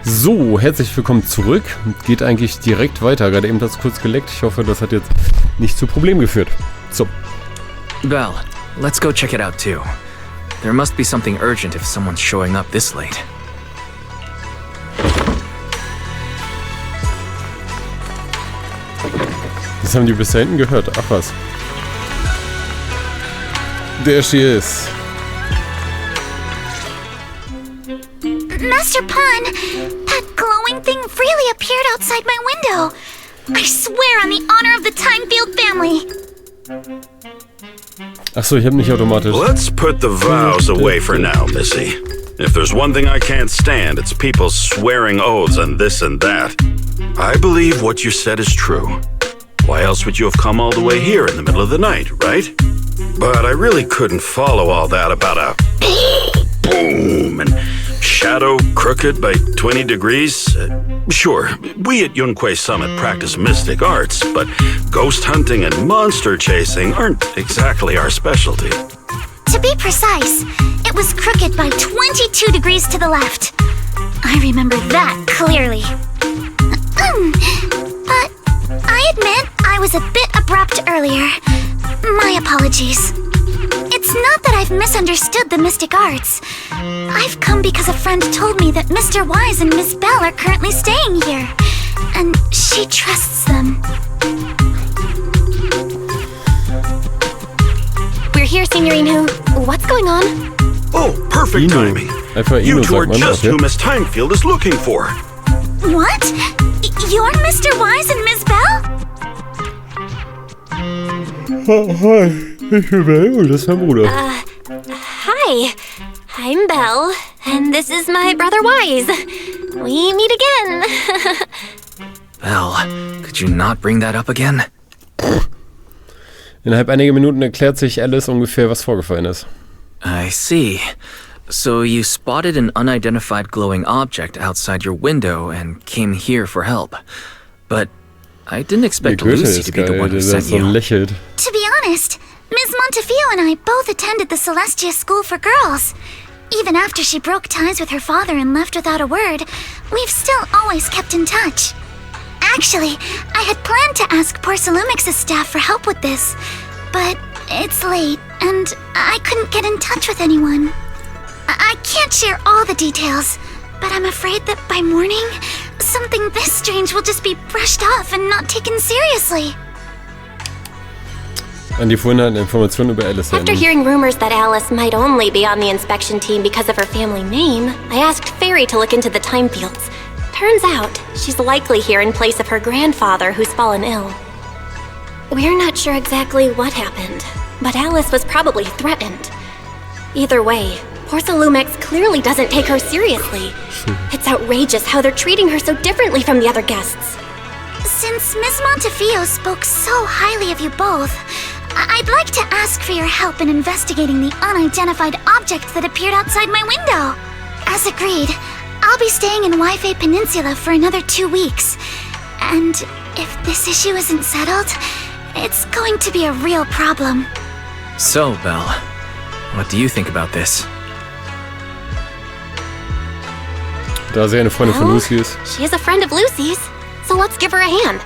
So, herzlich willkommen zurück. Geht eigentlich direkt weiter. Gerade eben hat es kurz geleckt. Ich hoffe, das hat jetzt nicht zu Problemen geführt. So. Belle, let's go check it out too. There must be something urgent if someone's showing up this late. Das haben die bis da hinten gehört. Ach was. There she is. Master Pun, that glowing thing really appeared outside my window. I swear on the honor of the Timefield family. Ach so, ich habe nicht automatisch. Let's put the vows away for now, Missy. If there's one thing I can't stand, it's people swearing oaths and this and that. I believe what you said is true. Why else would you have come all the way here in the middle of the night, right? But I really couldn't follow all that about a boom and shadow crooked by 20 degrees. Sure, we at Yunquay Summit practice mystic arts, but ghost hunting and monster chasing aren't exactly our specialty. To be precise, it was crooked by 22 degrees to the left. I remember that clearly. But I admit I was a bit abrupt earlier. My apologies. It's not that I've misunderstood the mystic arts. I've come because a friend told me that Mr. Wise and Miss Belle are currently staying here, and she trusts them. We're here, Signorine Who. What's going on? Oh, perfect timing. You two are just who Miss Timefield is looking for. What? You're Mr. Wise and Miss Belle? Hi, ich bin Belle und das ist mein Bruder. Hi. I'm Belle, and this is my brother Wise. We meet again. Belle, could you not bring that up again? Innerhalb einiger Minuten erklärt sich Alice ungefähr, was vorgefallen ist. I see. So you spotted an unidentified glowing object outside your window and came here for help. But I didn't expect Lucy to be the one who sent you. Lächelt. To be honest, Ms. Montefiore and I both attended the Celestia School for Girls. Even after she broke ties with her father and left without a word, we've still always kept in touch. Actually, I had planned to ask Porcelumix's staff for help with this, but it's late, and I couldn't get in touch with anyone. I can't share all the details, but I'm afraid that by morning, something this strange will just be brushed off and not taken seriously. An die vorhin hatten Informationen über Alice. After hearing rumors that Alice might only be on the inspection team because of her family name, I asked Fairy to look into the Timefields. Turns out, she's likely here in place of her grandfather who's fallen ill. We're not sure exactly what happened, but Alice was probably threatened. Either way, Porcelumix clearly doesn't take her seriously. It's outrageous how they're treating her so differently from the other guests. Since Ms. Montefiore spoke so highly of you both, I'd like to ask for your help in investigating the unidentified object that appeared outside my window. As agreed, I'll be staying in Wi-Fi Peninsula for another 2 weeks. And if this issue isn't settled, it's going to be a real problem. So, Belle, what do you think about this? Da sie eine Freundin von Lucy ist. She is a friend of Lucy's, so let's give her a hand.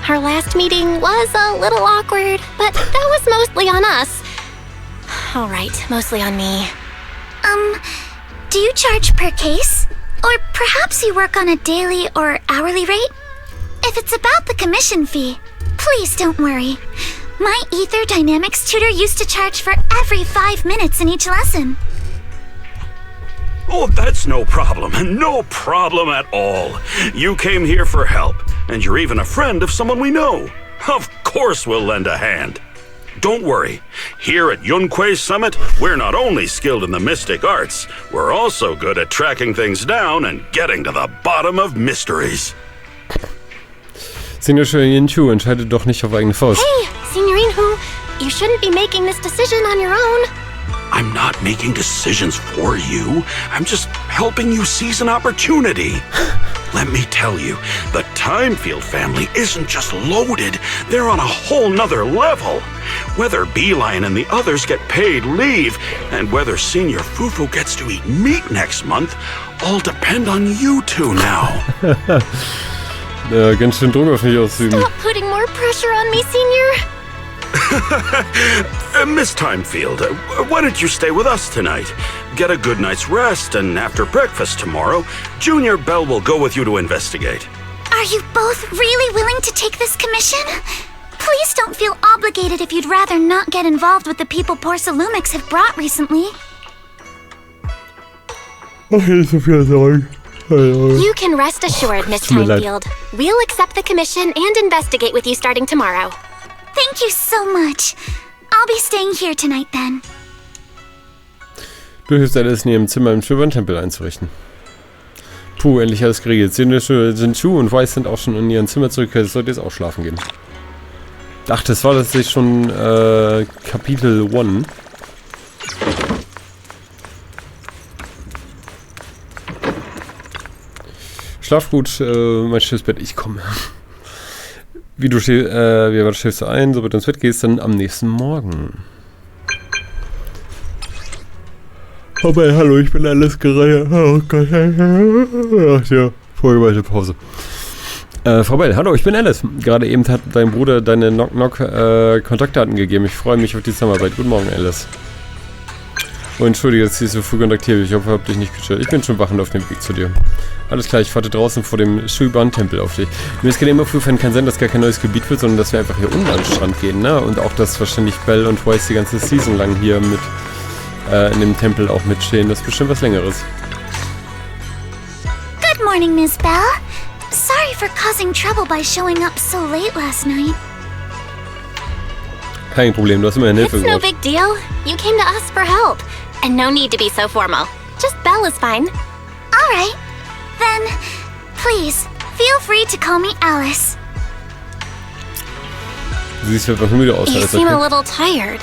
Our last meeting was a little awkward, but that was mostly on us. All right, mostly on me. Do you charge per case? Or perhaps you work on a daily or hourly rate? If it's about the commission fee, please don't worry. My Ether Dynamics tutor used to charge for every 5 minutes in each lesson. Oh, that's no problem. No problem at all. You came here for help, and you're even a friend of someone we know. Of course we'll lend a hand. Don't worry. Here at Yunquay Summit, we're not only skilled in the mystic arts, we're also good at tracking things down and getting to the bottom of mysteries. Signorine Chu entscheidet doch nicht auf eigene Faust. Hey, Signorine Who, you shouldn't be making this decision on your own. I'm not making decisions for you. I'm just helping you seize an opportunity. Let me tell you, the Timefield family isn't just loaded, they're on a whole nother level. Whether Beeline and the others get paid leave, and whether Senior Fufu gets to eat meat next month, all depend on you two now. Ja, ganz schön Druck auf mich ausüben. Stop putting more pressure on me, Senior. Miss Timefield, why don't you stay with us tonight? Get a good night's rest, and after breakfast tomorrow, Junior Bell will go with you to investigate. Are you both really willing to take this commission? Please don't feel obligated if you'd rather not get involved with the people Porcelumix have brought recently. You can rest assured, Miss Timefield. We'll accept the commission and investigate with you starting tomorrow. Thank you so much. I'll be staying here tonight then. Du hilfst Alice in ihrem Zimmer im Schwibern-Tempel einzurichten. Puh, endlich alles geregelt. Jinchu und Weiss sind auch schon in ihren Zimmer zurückgekehrt. Es sollte jetzt auch schlafen gehen. Ach, das war tatsächlich schon Kapitel 1. Schlaf gut, mein schönes Bett, ich komme. Wie schläfst du ein, sobald du ins Bett gehst, dann am nächsten Morgen. Aber hallo, ich bin alles gerade. Oh Gott. Ach ja, vorgeweilte Pause. Frau Bell, hallo, ich bin Alice. Gerade eben hat dein Bruder deine Knock-Knock-Kontaktdaten gegeben. Ich freue mich auf die Zusammenarbeit. Guten Morgen, Alice. Oh, entschuldige, dass ich so früh kontaktiere. Ich hoffe, ich habe dich nicht gestört. Ich bin schon wachend auf dem Weg zu dir. Alles klar, ich warte draußen vor dem Shuiban-Tempel auf dich. Mir ist gerade immer früh kein Sinn, dass gar kein neues Gebiet wird, sondern dass wir einfach hier unten an den Strand gehen, ne? Und auch, dass wahrscheinlich Bell und Weiss die ganze Season lang hier mit in dem Tempel auch mitstehen. Das ist bestimmt was Längeres. Good morning, Miss Bell. Sorry for causing trouble by showing up so late last night. Kein Problem, du hast immerhin Hilfe It's no gebraucht. big deal. You came to us for help. And no need to be so formal. Just Belle is fine. All right. Then, please, feel free to call me Alice. Du siehst einfach müde aus. You Alice, seem okay? a little tired.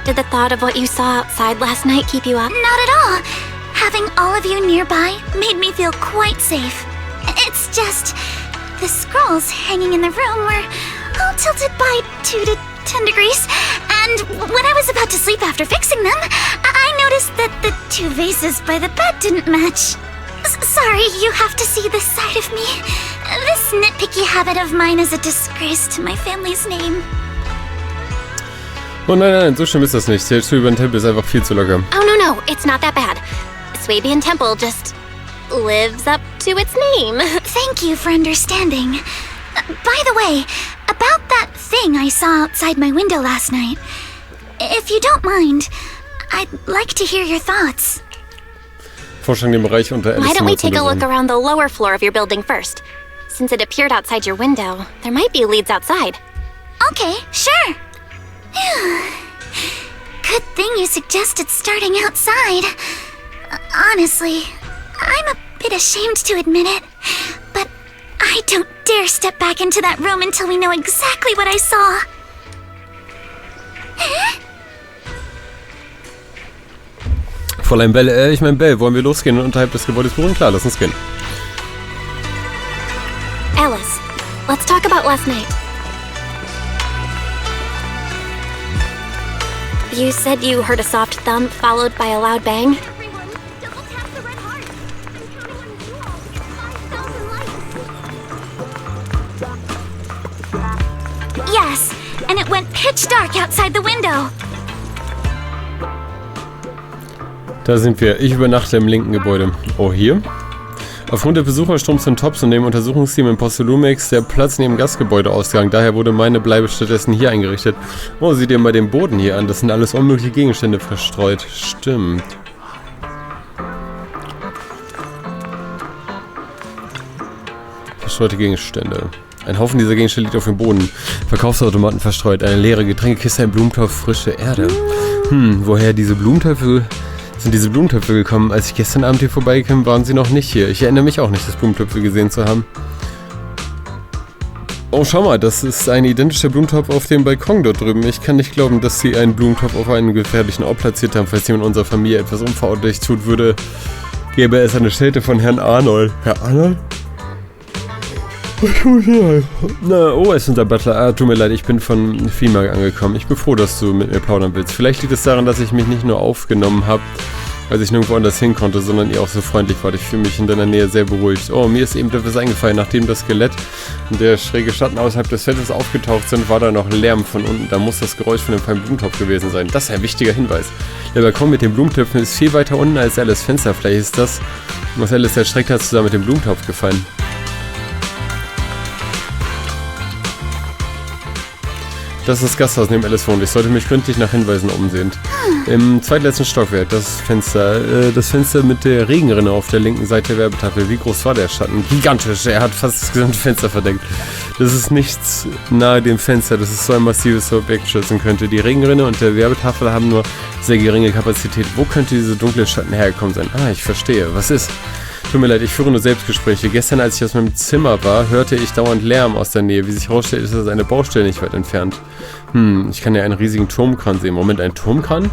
Did the thought of what you saw outside last night keep you up? Not at all. Having all of you nearby made me feel quite safe. It's just, the scrolls hanging in the room were all tilted by 2 to 10 degrees, and when I was about to sleep after fixing them, I noticed that the 2 vases by the bed didn't match. Sorry, you have to see this side of me. This nitpicky habit of mine is a disgrace to my family's name. Oh nein, so schlimm ist das nicht. Der Shuiban-Tempel ist einfach viel zu locker. Oh no, it's not that bad. Swabian Temple just lives up to its name. Thank you for understanding. By the way, about that thing I saw outside my window last night. If you don't mind, I'd like to hear your thoughts. Forschung den Bereich unter Alice. Why don't we take a look around the lower floor of your building first? Since it appeared outside your window, there might be leads outside. Okay, sure. Good thing you suggested starting outside. Honestly, I'm a bit ashamed to admit it, but I don't dare step back into that room until we know exactly what I saw. Fräulein Bell, Bell, wollen wir losgehen und unterhalb des Gebäudes beruhen? Klar, lass uns gehen. Alice, let's talk about last night. You said you heard a soft thump followed by a loud bang? Yes, and it went pitch dark outside the window. Da sind wir. Ich übernachte im linken Gebäude. Oh, hier? Aufgrund der Besucherstroms sind Tops und dem Untersuchungsteam in Porcelumix der Platz neben dem Gastgebäude ausgegangen. Daher wurde meine Bleibe stattdessen hier eingerichtet. Oh, sieh dir mal den Boden hier an. Das sind alles unmögliche Gegenstände verstreut. Stimmt. Verstreute Gegenstände. Ein Haufen dieser Gegenstände liegt auf dem Boden. Verkaufsautomaten verstreut. Eine leere Getränkekiste, ein Blumentopf, frische Erde. Woher diese Blumentöpfe... Sind diese Blumentöpfe gekommen? Als ich gestern Abend hier vorbeikam, waren sie noch nicht hier. Ich erinnere mich auch nicht, das Blumentöpfe gesehen zu haben. Oh, schau mal, das ist ein identischer Blumentopf auf dem Balkon dort drüben. Ich kann nicht glauben, dass sie einen Blumentopf auf einen gefährlichen Ort platziert haben. Falls jemand unserer Familie etwas unverordentlich tut würde, gäbe es eine Schelte von Herrn Arnold. Herr Arnold? Oh, es ist unser Butler. Tut mir leid, ich bin von FEMA angekommen. Ich bin froh, dass du mit mir plaudern willst. Vielleicht liegt es daran, dass ich mich nicht nur aufgenommen habe, Als ich nirgendwo anders hin konnte, sondern ihr auch so freundlich wart. Ich fühle mich in deiner Nähe sehr beruhigt. Oh, mir ist eben etwas eingefallen. Nachdem das Skelett und der schräge Schatten außerhalb des Fettes aufgetaucht sind, war da noch Lärm von unten. Da muss das Geräusch von dem feinen Blumentopf gewesen sein. Das ist ein wichtiger Hinweis. Der Balkon mit den Blumentöpfen ist viel weiter unten als Alice Fenster. Vielleicht ist das, was Alice erschreckt hat, zusammen mit dem Blumentopf gefallen. Das ist das Gasthaus neben Alice wohnt. Ich sollte mich gründlich nach Hinweisen umsehen. Im zweitletzten Stockwerk, das Fenster mit der Regenrinne auf der linken Seite der Werbetafel. Wie groß war der Schatten? Gigantisch, er hat fast das gesamte Fenster verdeckt. Das ist nichts nahe dem Fenster, das ist so ein massives Objekt schützen könnte. Die Regenrinne und der Werbetafel haben nur sehr geringe Kapazität. Wo könnte diese dunkle Schatten hergekommen sein? Ah, ich verstehe. Was ist? Tut mir leid, ich führe nur Selbstgespräche. Gestern, als ich aus meinem Zimmer war, hörte ich dauernd Lärm aus der Nähe. Wie sich herausstellt, ist das eine Baustelle nicht weit entfernt. Ich kann ja einen riesigen Turmkran sehen. Moment, ein Turmkran?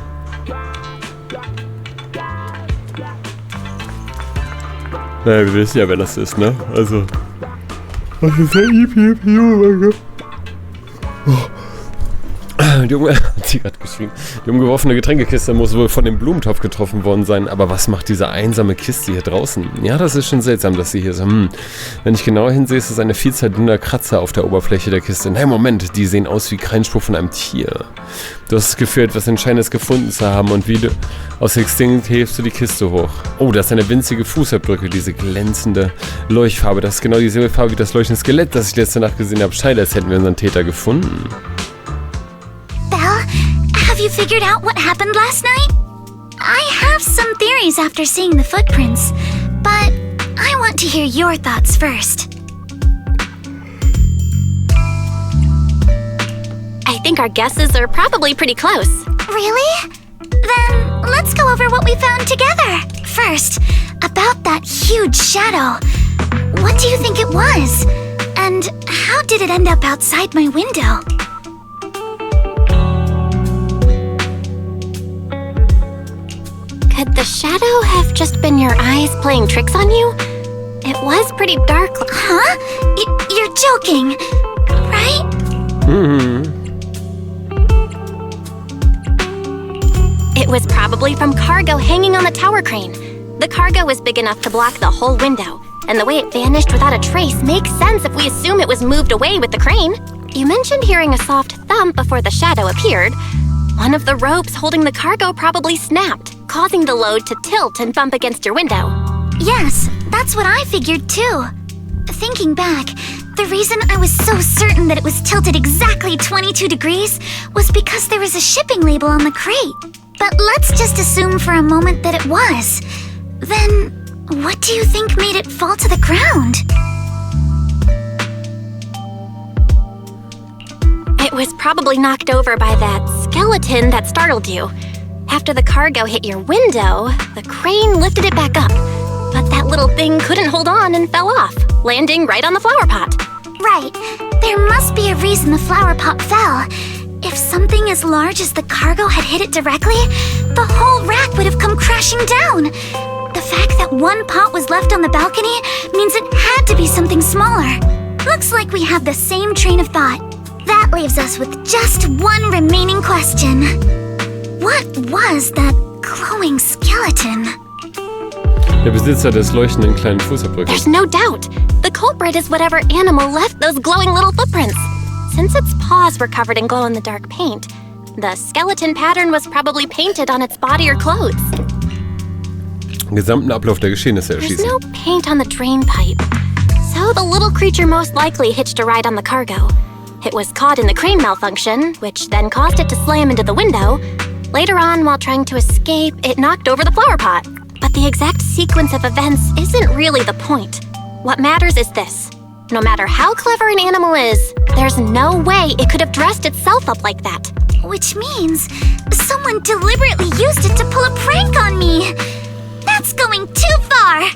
Naja, wir wissen ja, wer das ist, ne? Also... Was ist der Die umgeworfene Getränkekiste muss wohl von dem Blumentopf getroffen worden sein. Aber was macht diese einsame Kiste hier draußen? Ja, das ist schon seltsam, dass sie hier ist. Wenn ich genauer hinsehe, ist es eine Vielzahl dünner Kratzer auf der Oberfläche der Kiste. Nein, Moment, die sehen aus wie Kreinspur von einem Tier. Du hast das Gefühl, etwas Entscheidendes gefunden zu haben und wie du aus Instinkt hebst du die Kiste hoch. Oh, das ist eine winzige Fußabdrücke, diese glänzende Leuchtfarbe. Das ist genau dieselbe Farbe wie das leuchtende Skelett, das ich letzte Nacht gesehen habe. Scheint, als hätten wir unseren Täter gefunden. Have you figured out what happened last night? I have some theories after seeing the footprints, but I want to hear your thoughts first. I think our guesses are probably pretty close. Really? Then let's go over what we found together. First, about that huge shadow. What do you think it was? And how did it end up outside my window? Could the shadow have just been your eyes playing tricks on you? It was pretty dark. Huh? You're joking, right? It was probably from cargo hanging on the tower crane. The cargo was big enough to block the whole window, and the way it vanished without a trace makes sense if we assume it was moved away with the crane. You mentioned hearing a soft thump before the shadow appeared. One of the ropes holding the cargo probably snapped, causing the load to tilt and bump against your window. Yes, that's what I figured too. Thinking back, the reason I was so certain that it was tilted exactly 22 degrees was because there was a shipping label on the crate. But let's just assume for a moment that it was. Then, what do you think made it fall to the ground? It was probably knocked over by that skeleton that startled you. After the cargo hit your window, the crane lifted it back up. But that little thing couldn't hold on and fell off, landing right on the flower pot. Right. There must be a reason the flower pot fell. If something as large as the cargo had hit it directly, the whole rack would have come crashing down. The fact that one pot was left on the balcony means it had to be something smaller. Looks like we have the same train of thought. That leaves us with just one remaining question. What was that glowing skeleton? Der Besitzer des leuchtenden kleinen Fußabdrückes. There's no doubt. The culprit is whatever animal left those glowing little footprints. Since its paws were covered in glow-in-the-dark paint, the skeleton pattern was probably painted on its body or clothes. Den gesamten Ablauf der Geschehnisse erschließen. There's no paint on the drain pipe, so the little creature most likely hitched a ride on the cargo. It was caught in the crane malfunction, which then caused it to slam into the window. Later on, while trying to escape, it knocked over the flower pot. But the exact sequence of events isn't really the point. What matters is this. No matter how clever an animal is, there's no way it could have dressed itself up like that. Which means someone deliberately used it to pull a prank on me. That's going too far.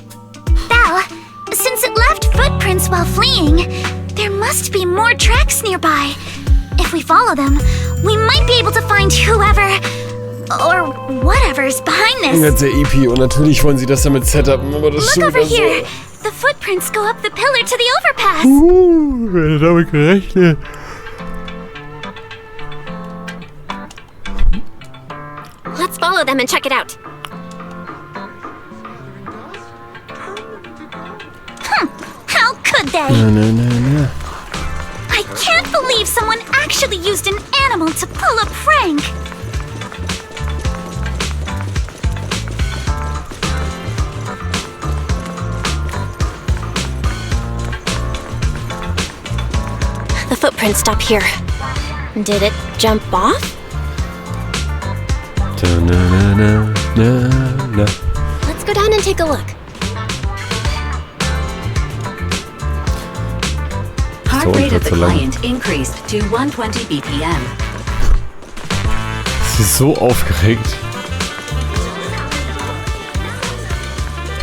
Belle, since it left footprints while fleeing, there must be more tracks nearby. If we follow them, we might be able to find whoever or whatever's behind this. Ganz sehr EP und natürlich wollen sie das damit setupen, aber das ist Look schon over wieder here. The footprints go up the pillar to the overpass. Wer hätte damit gerechnet? Let's follow them and check it out. could they? Na. I can't believe someone actually used an animal to pull a prank. The footprints stop here. Did it jump off? Na. Let's go down and take a look. Heart rate of the client increased to 120 BPM. Sie ist so aufgeregt.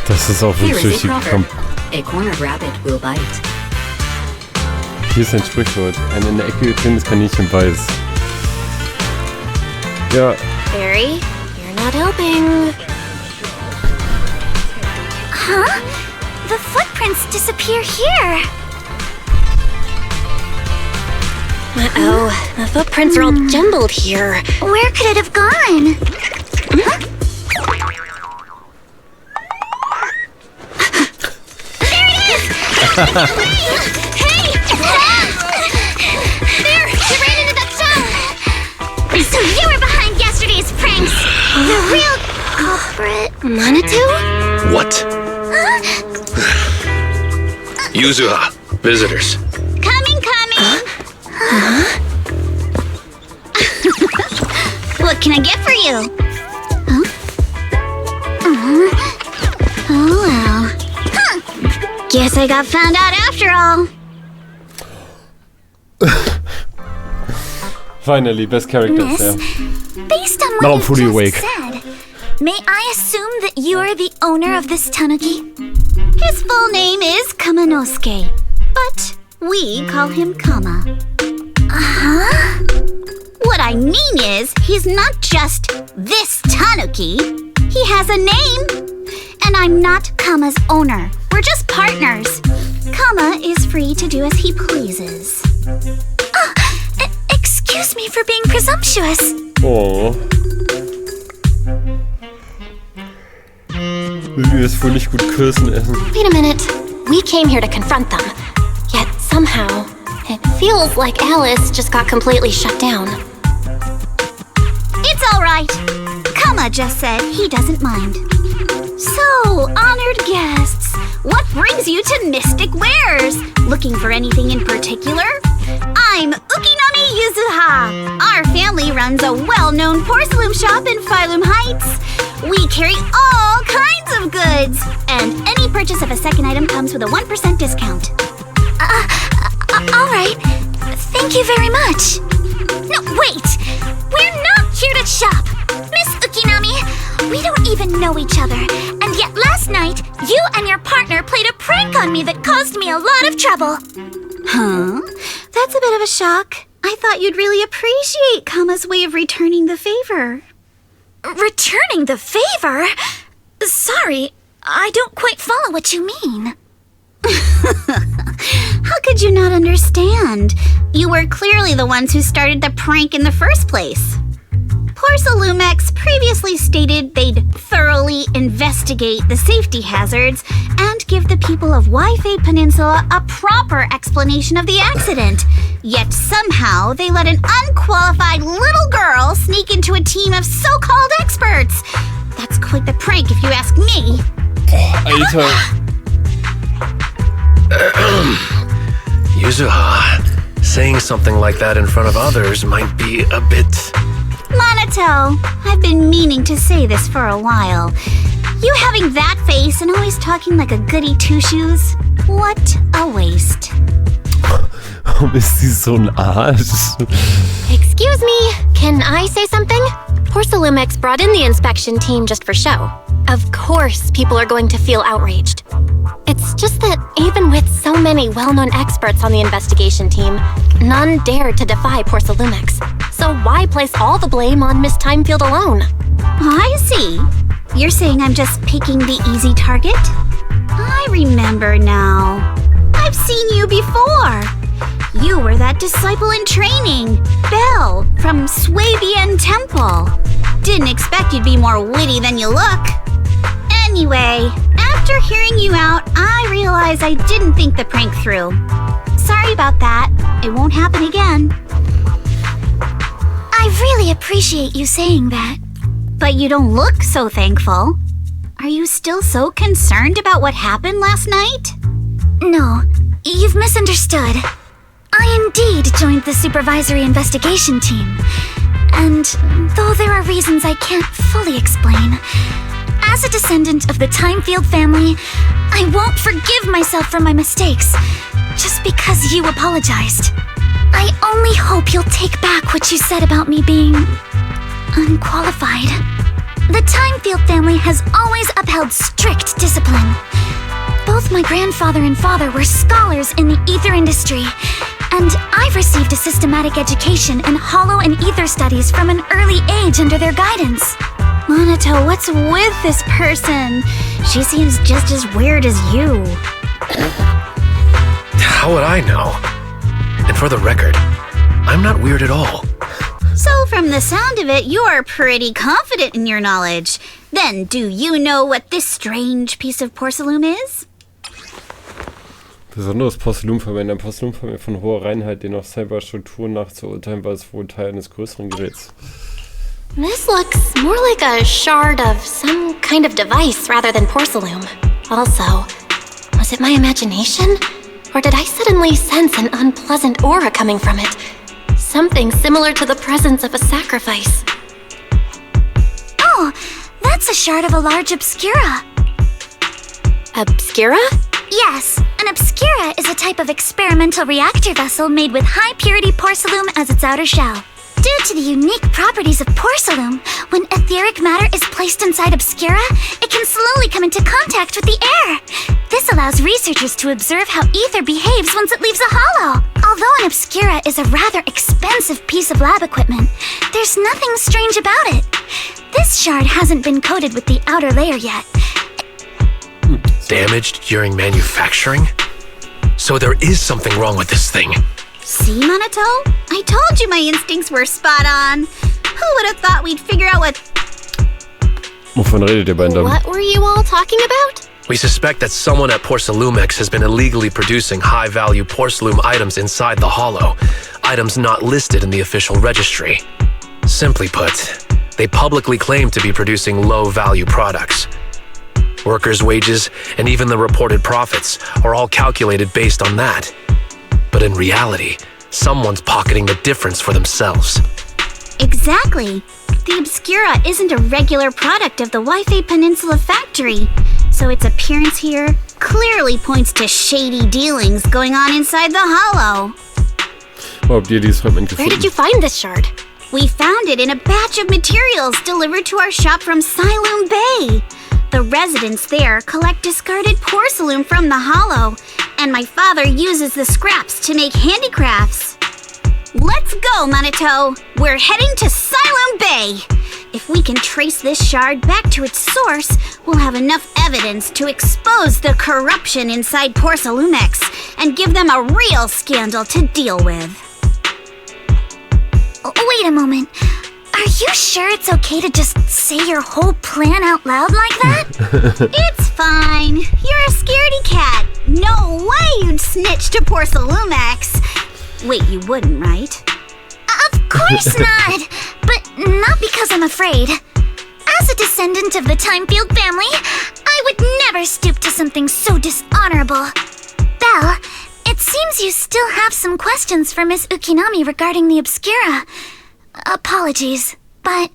Das ist auch Here wirklich is a proverb. A cornered rabbit will bite. Hier ist ein Sprichwort. Ein in der Ecke getretenes Kaninchen weiß. Ja. Barry, you're not helping. Huh? The footprints disappear here. Uh-oh, the footprints are all jumbled here. Where could it have gone? Huh? There it is! Hey! There! You ran into that shop! So you were behind yesterday's pranks! The real culprit... Manitou? What? Yuzuha, visitors. Coming! What can I get for you? Huh? Oh well. Huh. Guess I got found out after all. Finally, best characters, Miss, yeah. based on Now what I'm fully you awake. just said, may I assume that you're the owner of this tanuki? His full name is Kamanosuke, but we call him Kama. Uh-huh. What I mean is, he's not just this tanuki. He has a name. And I'm not Kama's owner. We're just partners. Kama is free to do as he pleases. Excuse me for being presumptuous. Oh. Will die das wohl nicht gut küssen essen. Wait a minute. We came here to confront them. Yet somehow, it feels like Alice just got completely shut down. It's all right. Kama just said he doesn't mind. So, honored guests, what brings you to Mystic Wares? Looking for anything in particular? I'm Ukinami Yuzuha. Our family runs a well-known porcelain shop in Phylum Heights. We carry all kinds of goods, and any purchase of a second item comes with a 1% discount. All right. Thank you very much. No, wait! We're not here to shop! Miss Ukinami, we don't even know each other, and yet last night, you and your partner played a prank on me that caused me a lot of trouble. Huh? That's a bit of a shock. I thought you'd really appreciate Kama's way of returning the favor. Returning the favor? Sorry, I don't quite follow what you mean. How could you not understand? You were clearly the ones who started the prank in the first place. Porcelumex previously stated they'd thoroughly investigate the safety hazards and give the people of Waifei Peninsula a proper explanation of the accident. Yet somehow they let an unqualified little girl sneak into a team of so-called experts. That's quite the prank if you ask me. Alter. Yuzuha, saying something like that in front of others might be a bit... Monato, I've been meaning to say this for a while. You having that face and always talking like a goody two-shoes? What a waste. Warum ist sie so ein Arsch? Excuse me, can I say something? Porcelumex brought in the inspection team just for show. Of course, people are going to feel outraged. It's just that even with so many well-known experts on the investigation team, none dared to defy Porcelumex. So why place all the blame on Miss Timefield alone? I see. You're saying I'm just picking the easy target? I remember now. I've seen you before. You were that disciple in training, Belle, from Swabian Temple. Didn't expect you'd be more witty than you look. Anyway, After hearing you out, I realize I didn't think the prank through. Sorry about that. It won't happen again. I really appreciate you saying that. But you don't look so thankful. Are you still so concerned about what happened last night? No, you've misunderstood. I indeed joined the supervisory investigation team. And though there are reasons I can't fully explain, as a descendant of the Timefield family, I won't forgive myself for my mistakes just because you apologized. I only hope you'll take back what you said about me being unqualified. The Timefield family has always upheld strict discipline. Both my grandfather and father were scholars in the ether industry, and I've received a systematic education in hollow and ether studies from an early age under their guidance. Monato, what's with this person? She seems just as weird as you. How would I know? And for the record, I'm not weird at all. So from the sound of it, you're pretty confident in your knowledge. Then, do you know what this strange piece of porcelain is? Besonderes Porzellanverwenden. Ein Porzellanverwenden von hoher Reinheit, den auch Cyberstrukturen nachzuurteilen, war es wohl Teil eines größeren Geräts. This looks more like a shard of some kind of device rather than porcelain. Also, was it my imagination? Or did I suddenly sense an unpleasant aura coming from it? Something similar to the presence of a sacrifice. Oh, that's a shard of a large obscura. Obscura? Yes, an obscura is a type of experimental reactor vessel made with high-purity porcelain as its outer shell. Due to the unique properties of porcelain, when etheric matter is placed inside obscura, it can slowly come into contact with the air. This allows researchers to observe how ether behaves once it leaves a hollow. Although an obscura is a rather expensive piece of lab equipment, there's nothing strange about it. This shard hasn't been coated with the outer layer yet. Damaged during manufacturing? So there is something wrong with this thing. See, Monato? I told you my instincts were spot on. Who would have thought we'd figure out what... Wovon redet ihr beiden da? What were you all talking about? We suspect that someone at Porcelumex has been illegally producing high-value porcelain items inside the hollow, items not listed in the official registry. Simply put, they publicly claim to be producing low-value products. Workers' wages and even the reported profits are all calculated based on that. But in reality, someone's pocketing the difference for themselves. Exactly. The Obscura isn't a regular product of the Wi-Fi Peninsula factory, so its appearance here clearly points to shady dealings going on inside the hollow. Where did you find this shard? We found it in a batch of materials delivered to our shop from Siloam Bay. The residents there collect discarded porcelain from the hollow, and my father uses the scraps to make handicrafts. Let's go, Monato! We're heading to Siloam Bay! If we can trace this shard back to its source, we'll have enough evidence to expose the corruption inside Porcelumex and give them a real scandal to deal with. Wait a moment. Are you sure it's okay to just say your whole plan out loud like that? It's fine. You're a scaredy cat. No way you'd snitch to Porcelumex. Wait, you wouldn't, right? Of course not! But not because I'm afraid. As a descendant of the Timefield family, I would never stoop to something so dishonorable. Belle, it seems you still have some questions for Miss Ukinami regarding the Obscura. Apologies, but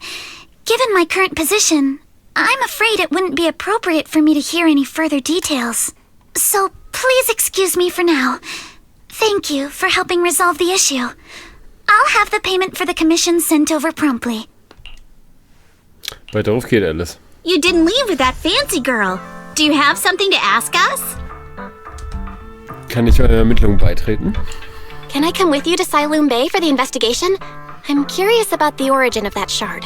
given my current position, I'm afraid it wouldn't be appropriate for me to hear any further details. So please excuse me for now. Thank you for helping resolve the issue. I'll have the payment for the commission sent over promptly. Weiter auf geht alles. You didn't leave with that fancy girl. Do you have something to ask us? Kann ich eurer Ermittlung beitreten? Can I come with you to Siloam Bay for the investigation? I'm curious about the origin of that shard.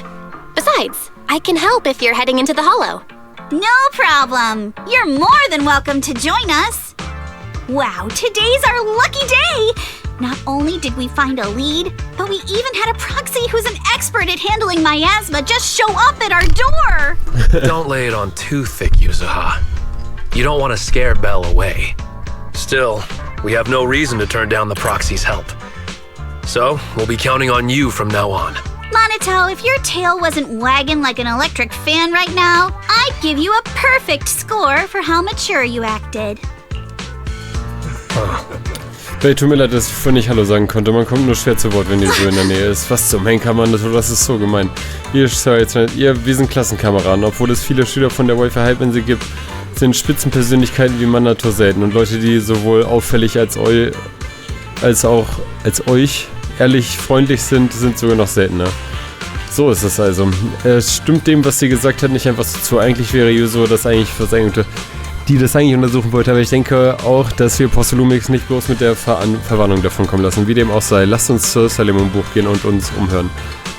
Besides, I can help if you're heading into the hollow. No problem. You're more than welcome to join us. Wow, today's our lucky day! Not only did we find a lead, but we even had a proxy who's an expert at handling miasma just show up at our door! Don't lay it on too thick, Yuzuha. You don't want to scare Belle away. Still, we have no reason to turn down the proxy's help. So, we'll be counting on you from now on. Monato, if your tail wasn't wagging like an electric fan right now, I'd give you a perfect score for how mature you acted. Tut mir leid, dass ich vorhin nicht Hallo sagen konnte. Man kommt nur schwer zu Wort, wenn die so in der Nähe ist. Was zum Henker, Mann, das ist so gemein. Wir sind Klassenkameraden. Obwohl es viele Schüler von der Wi-Fi Halbinsel gibt, sind Spitzenpersönlichkeiten wie Monato selten. Und Leute, die sowohl auffällig als euch ehrlich freundlich sind sogar noch seltener. So ist es also. Es stimmt dem, was sie gesagt hat, nicht einfach so zu. Eigentlich wäre Yuzo das eigentlich die das eigentlich untersuchen wollte, aber ich denke auch, dass wir Postelumix nicht bloß mit der Verwarnung davon kommen lassen. Wie dem auch sei, lasst uns zur Salemon-Buch gehen und uns umhören.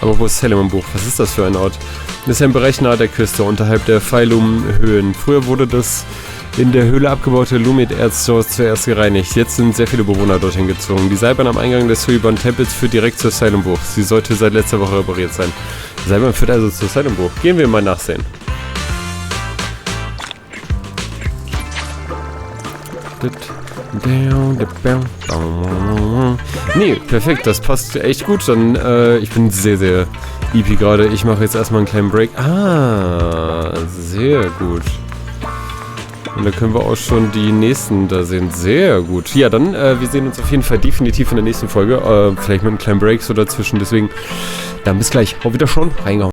Aber wo ist Salemon-Buch? Was ist das für ein Ort? Das ist ein Bereich nahe der Küste, unterhalb der Phailum-Höhen. Früher wurde das in der Höhle abgebaute Lumit-Erz zuerst gereinigt. Jetzt sind sehr viele Bewohner dorthin gezogen. Die Seilbahn am Eingang des Suiban-Tempels führt direkt zur Salemon-Buch. Sie sollte seit letzter Woche repariert sein. Die Seilbahn führt also zur Salemon-Buch. Gehen wir mal nachsehen. Nee, perfekt, das passt echt gut. Dann, ich bin sehr, sehr EP gerade. Ich mache jetzt erstmal einen kleinen Break. Sehr gut. Und da können wir auch schon die nächsten da sehen. Sehr gut. Ja, dann, wir sehen uns auf jeden Fall definitiv in der nächsten Folge. Vielleicht mit einem kleinen Break so dazwischen. Deswegen, dann bis gleich. Auf Wiedersehen. Reingehauen.